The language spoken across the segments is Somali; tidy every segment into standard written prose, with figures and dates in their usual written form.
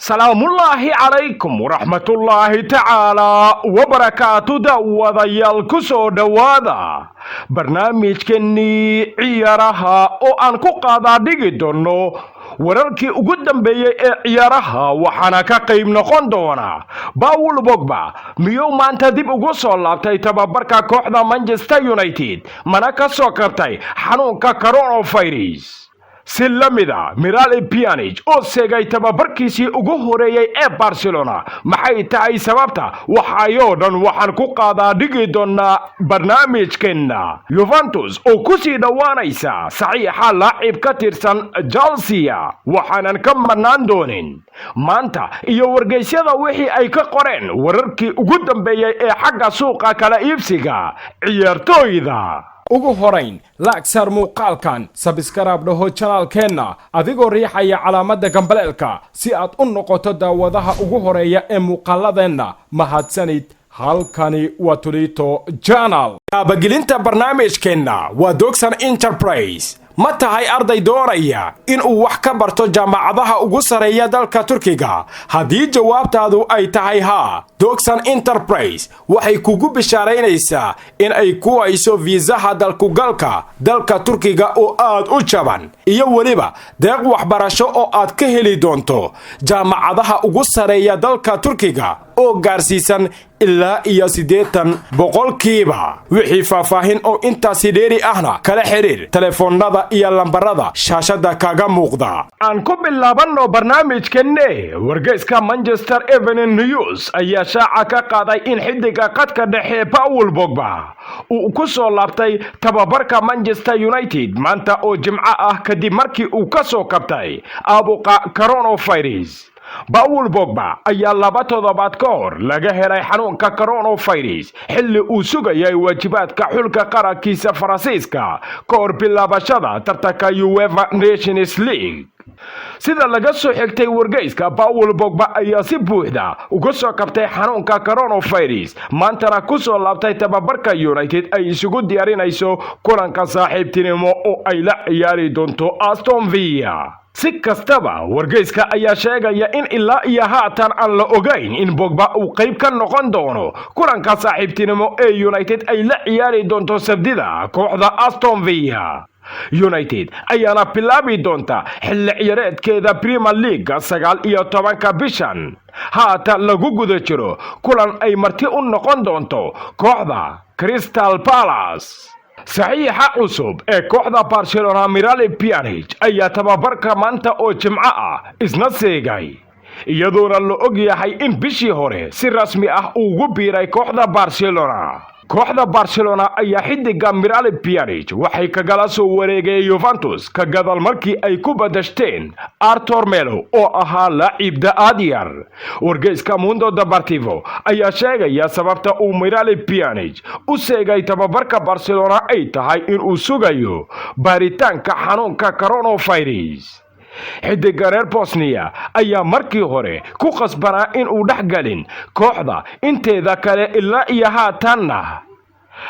salaamullaahi calaykum waraxmatullaahi tacaalaa wabarakaatu daawadayaal ku soo dhowaada barnaamijkeennii ciyaaraha oo aan ku qaadaa dhigi doonno wararkii ugu dambeeyey ee ciyaaraha waxaana ka qayb noqon doona Paul Pogba miyuu maanta dib ugu soo laabtay tababarka kooxda Manchester United mana ka soo kabtay xanuunka coronavirus si lamida Miralem Pjanic oo seegay tababarkiisii ugu horeeyay ee Barcelona maxay tahay sababta waxaayoo dhan waxaan ku qaadaa dhigi doonaa barnaamijkeena Juventus oo ku sii dhawaanaysa saxiixa laacib ka tirsan Chelsea waxaanan ka marnaan doonin maanta iyo wargeysyada wixii ay ka qoreen wararkii ugu dambeeyay ee xagga suuqa kala iibsiga ciyaartooyda ugu horeyn laagsar muuqaalkan subscribe dhaho channelkeena adigoo riixaya calaamadda gambaleelka si aad u noqoto daawadaha ugu horeeya ee muuqaaladeena mahadsanid halkani waa Tulito Channel abagelinta barnaamijkeena waa Doxan Enterprise ma tahay arday doonaya in uu wax ka barto jaamacadaha ugu sareeya dalka Turkiga haddii jawaabtaadu ay tahay haa Doxan Enterprise waxay kugu bishaaraynaysaa in ay ku hayso viisaha dalkugalka dalka Turkiga oo aad u jaban iyo waliba deeq waxbarasho oo aad ka heli doonto jaamacadaha ugu sareeya dalka Turkiga oo gaarsiisan ilaa iyo 80% wixii faahfaahin oo intaasi dheeri ahna kala xiriir telefoonada iyo lambarada shaashada kaga muuqda aan ku bilaabano barnaamijkeenne wargeyska Manchester Evening News ayaa shaaca ka qaaday in xidiga qadka dhexe Paul Pogba uu ku soo laabtay tababarka Manchester United maanta oo Jimco ah kadib markii uu ka soo kabtay caabuqa coronavirus Paul Pogba ayaa 2 toddobaad ka hor laga helay xanuunka coronavirus xilli uu sugayay waajibaadka xulka qarankiisa Faransiiska ka hor bilaabashada tartanka UEFA Nations League sida laga soo xigtay wargeyska Paul Pogba ayaa si buuxda uga soo kabtay xanuunka coronavirus maantana ku soo laabtay tababarka United ay isugu diyaarinayso kulanka saaxiibtinimo oo ay la ciyaari doonto Aston Villa si kastaba wargeyska ayaa sheegaya in ilaa iyo haatan aan la ogayn in Pogba uu qayb ka noqon doono kulanka saaxiibtinimo ee United ay la ciyaari doonto Sabtida kooxda Aston Villa United ayaana bilaabi doonta xilli ciyaareedkeeda Premier League 19 bishan haatan lagu guda jiro kulan ay marti u noqon doonto kooxda Crystal Palace saxiixa cusub ee kooxda Barcelona Miralem Pjanic ayaa tababarka maanta oo Jimco ah isna seegay iyadoona la og yahay in bishii hore si rasmi ah ugu biiray kooxda Barcelona ayaa xidiga Miralem Pjanic waxay kagala soo wareegay Juventus ka gadal markii ay ku badashteen Artur Melo oo ahaa laacib da'ad yar wargeyska Mundo Deportivo ayaa sheegaya sababta uu Miralem Pjanic u seegay tababarka Barcelona ay tahay in uu sugayo baaritaanka xanuunka coronavirus xidiga reer Bosnia ayaa markii hore ku qasbanaa in uu dhaxgalin kooxda inteeda kale ilaa iyo haatanna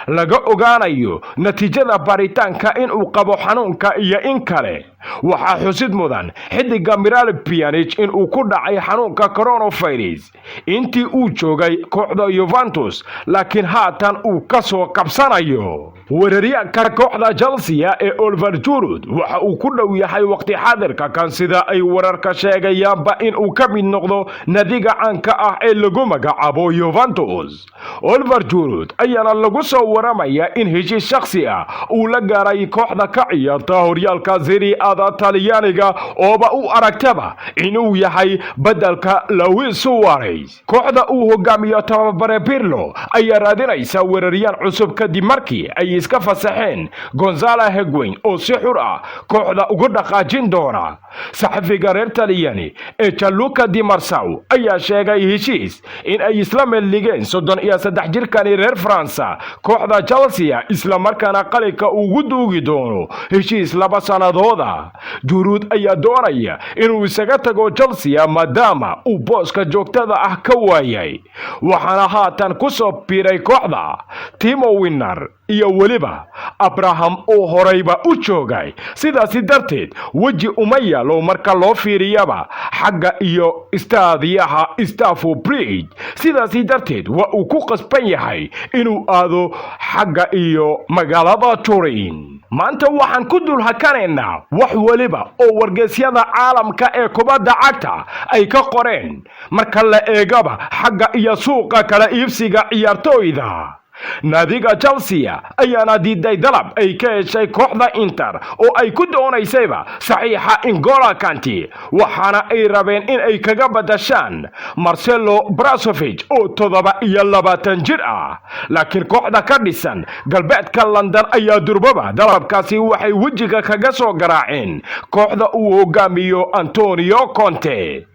laga ogaanayo natiijada baaritaanka in uu qabo xanuunka iyo in kale waxaa xusid mudan xidiga Miralem Pjanic in uu ku dhacay xanuunka coronavirus intii uu joogay kooxda Juventus laakiin haatan uu ka soo qabsanayo weeraryahanka kooxda Chelsea ee Oliver Giroud waxa uu ku dhow yahay waqti xaadirka kan sida ay wararka sheegayaanba in uu ka mid noqdo nadiga caanka ah ee lagu magacaabo Juventus Oliver Giroud ayaana lagu soo waramaya in heshiis shakhsi ah uu la gaaray kooxda ka ciyaarta horyaalka Serie A Talyaaniga ooba u aragtaba inuu yahay badalka Luis Suarez kooxda uu hogaamiyo tababare Pirlo ayaa raadinaysa weeraryahan cusub kadib markii ay iska fasaxeen Gonzalo Higuain oo si xur ah kooxda ugu dhaqaajin doona saxafiga reer Talyaani ee Gianluca Di Marzio ayaa sheegay heshiis in ay isla meeligeen 33 jirkani reer Faransa kooxda Chelsea isla markaana qalinka ugu duugi doono heshiis 2 sanadooda Giroud ayaa doonaya inuu isaga tago Chelsea maadaama uu booska joogtada ah ka waayay waxaana haatan ku soo biiray kooxda Timo Werner iyo weliba abraham oo horeyba u joogay. sidaasi darteed weji uma yaalo marka loo fiiriyaba xagga iyo istaadiyaha Stamford Bridge. sidaasi darteed waa uu ku qasban yahay inuu aado xagga iyo magaalada Turin. maanta waxaan ku dul hakanaynaa wax waliba oo wargeysyada caalamka ee kubadda cagta ay ka qoreen marka la eegaba xagga iyo suuqa kala iibsiga ciyaartooyda. naadiga Chelsea ayaana diiday dalab ay ka heshay kooxda Inter oo ay ku doonaysayba saxiixa N'Golo Kante, waxaana ay rabeen in ay kaga badashaan Marcelo Brozovic oo 27 jir ah. laakiin kooxda ka dhisan galbeedka London ayaa durbaba dalabkaasi waxay wejiga kaga soo garaaceen kooxda uu hogaamiyo Antonio Conte.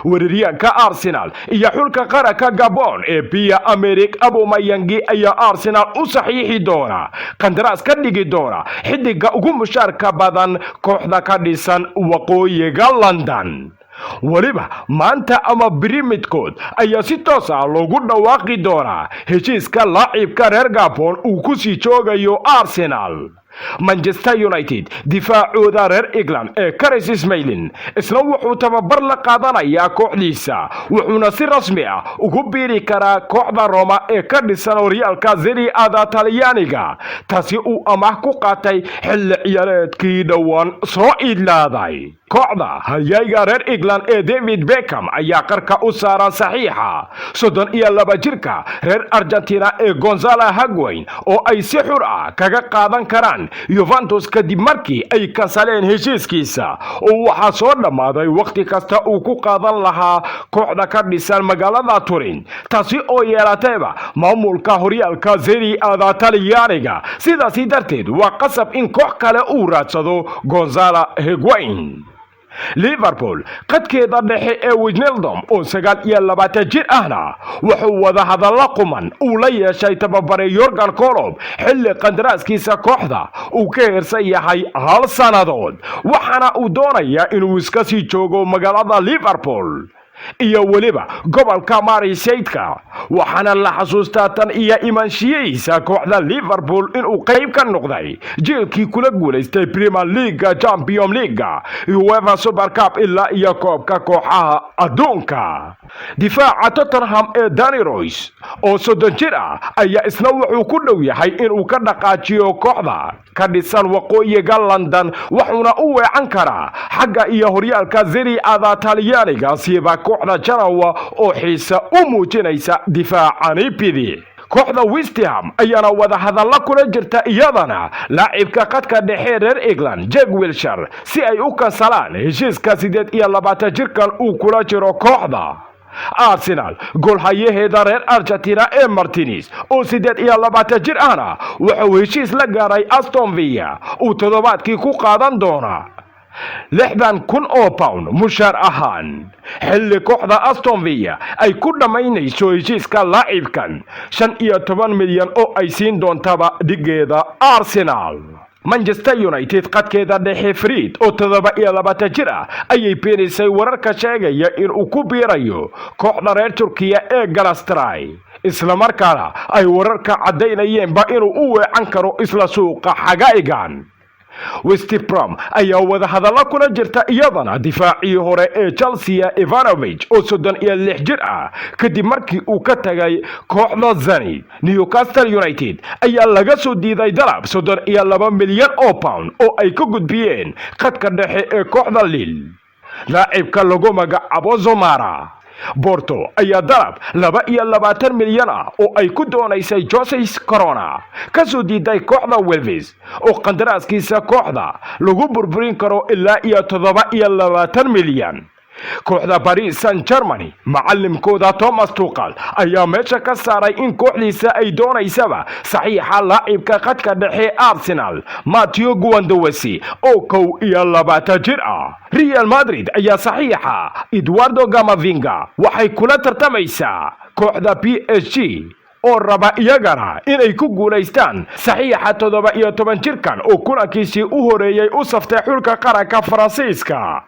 weeraryahanka Arsenal iyo xulka qaranka Gabon ee Pierre-Emerick Aubameyang ayaa Arsenal u saxiixi doona qandaraas ka dhigi doona xidiga ugu mushaarka badan kooxda ka dhisan waqooyiga London. waliba maanta ama biri midkood ayaa si toos ah loogu dhawaaqi doonaa heshiiska laacibka reer Gabon uu ku sii joogayo Arsenal. Manchester United difaacooda reer England ee Chris Smalling isna wuxuu tababar la qaadanayaa kooxdiisa, wuxuuna si rasmi ah ugu biiri karaa kooxda Roma ee ka dhisan horyaalka Serie A Talyaaniga, taasi uu amaah ku qaatay xilli ciyaareedkii dhowaan soo idlaaday. kooxda halyayga reer England ee David Beckham ayaa qarka u saaran saxiixa 32 jirka reer Argentina ee Gonzalo Higuain oo ay si xur ah kaga qaadan karaan Juventus kadib markii ay kansaleen heshiiskiisa oo waxaa soo dhamaaday waqti kasta uu ku qaadan lahaa kooxda ka dhisan magaalada Turin, taasi oo yeelatayba maamulka horyaalka Serie A Talyaaniga. sidaasi darteed waa qasab in koox kale uu raadsado Gonzalo Higuain. Liverpool qadkeeda dhexe ee Wijnaldum oo 29 jir ahna wuxuu wada hadalla quman uu la yeeshay tababare Jurgen Klopp xilli qandaraaskiisa kooxda uu ka heersan yahay 1 sanadood, waxaana uu doonayaa inuu iska sii joogo magaalada Liverpool iyo waliba gobolka Merseyside. waxaana la xasuustaa tan iyo imaanshihiisa kooxda Liverpool inuu qayb ka noqday jeelkii kula guuleystay Premier League, Champions League, UEFA Super Cup ilaa iyo koobka kooxaha adduunka. difaaca Tottenham ee Danny Rose oo 30 jir ah ayaa isna wuxuu ku dhow yahay inuu ka dhaqaajiyo kooxda ka dhisan waqooyiga London, wuxuuna u weecan karaa xagga iyo horyaalka Serie A Talyaaniga siiba kooxda Genoa oo xiisa u muujinaysa difaacani bidix. kooxda West Ham ayaana wada hadalla kula jirta iyadana laacibka qadka dhexe reer England Jack Wilshere si ay u kansalaan heshiiska 28 jirkan uu kula jiro kooxda. Arsenal goolhayaheeda reer Argentina ee Martinez oo 28 jir ahna wuxuu heshiis la gaaray Aston Villa uu toddobaadkii ku qaadan doona 60,000 oo pound mushaar ahaan, xilli kooxda Aston Villa ay ku dhamaynayso heshiiska laacibkan 15 milyan oo ay siin doontaba dhigeeda Arsenal. Manchester United qadkeeda dhexe Fred oo 27 jir ah ayay beenisay wararka sheegaya in uu ku biirayo kooxda reer Turkiya ee Galatasaray, isla markaana ay wararka cadeynayeenba inuu u weecan karo isla suuqa xagaa'igan. West Brom ayaa wada hadalla kula jirta iyadana difaacii hore ee Chelsea Ivanovic oo 36 jir ah kadib markii uu ka tagay kooxda Zenit. Newcastle United ayaa laga soo diiday dalab 32 milyan oo pound oo ay ka gudbiyeen qadka dhexe ee kooxda Lille, laacibka lagu magacaabo Zomara. Porto ayaa dalab 22 milyan ah oo ay ku doonaysay Jose Corona ka soo diiday kooxda Wolves oo qandaraaskiisa kooxda lagu burburin karo ilaa iyo 27 milyan. kooxda Paris Saint-Germain macalimkooda Thomas Tuchel ayaa meesha ka saaray in kooxdiisa ay doonaysaba saxiixa laacibka qadka dhexe Arsenal Matteo Guendouzi oo 21 jir ah. Real Madrid ayaa saxiixa Eduardo Camavinga waxay kula tartamaysaa kooxda PSG oo raba iyagana inay ku guulaystaan saxiixa 17 jirkan oo kulankiisii u horeeyay u saftay xulka qaranka Faransiiska.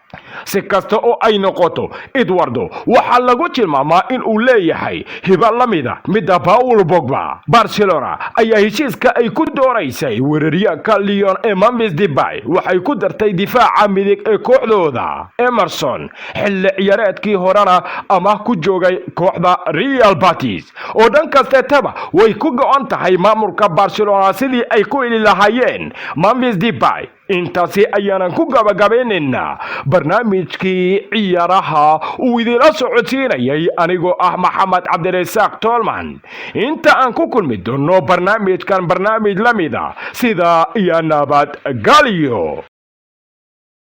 si kasta oo ay noqoto, Eduardo waxaa lagu tilmaamaa in uu leeyahay hiba la mida midda Paul Pogba. Barcelona ayaa heshiiska ay ku doonaysay weeraryahanka Lyon ee Memphis Depay waxay ku dartay difaaca midig ee kooxdooda Emerson xilli ciyaareedkii horena ama ku joogay kooxda Real Betis oo dhan kasteetaba way ku go'an tahay maamulka Barcelona sidii ay ku ili lahaayeen Memphis Depay. intaasi ayaanan ku gabagabaynaynaa barnaamijkii ciyaaraha uu idila socodsiinayay anigoo ah Maxamed Cabdirasaaq Tolman. inta aan ku kulmi doono barnaamijkan barnaamij la mida sida iyo nabad galyo.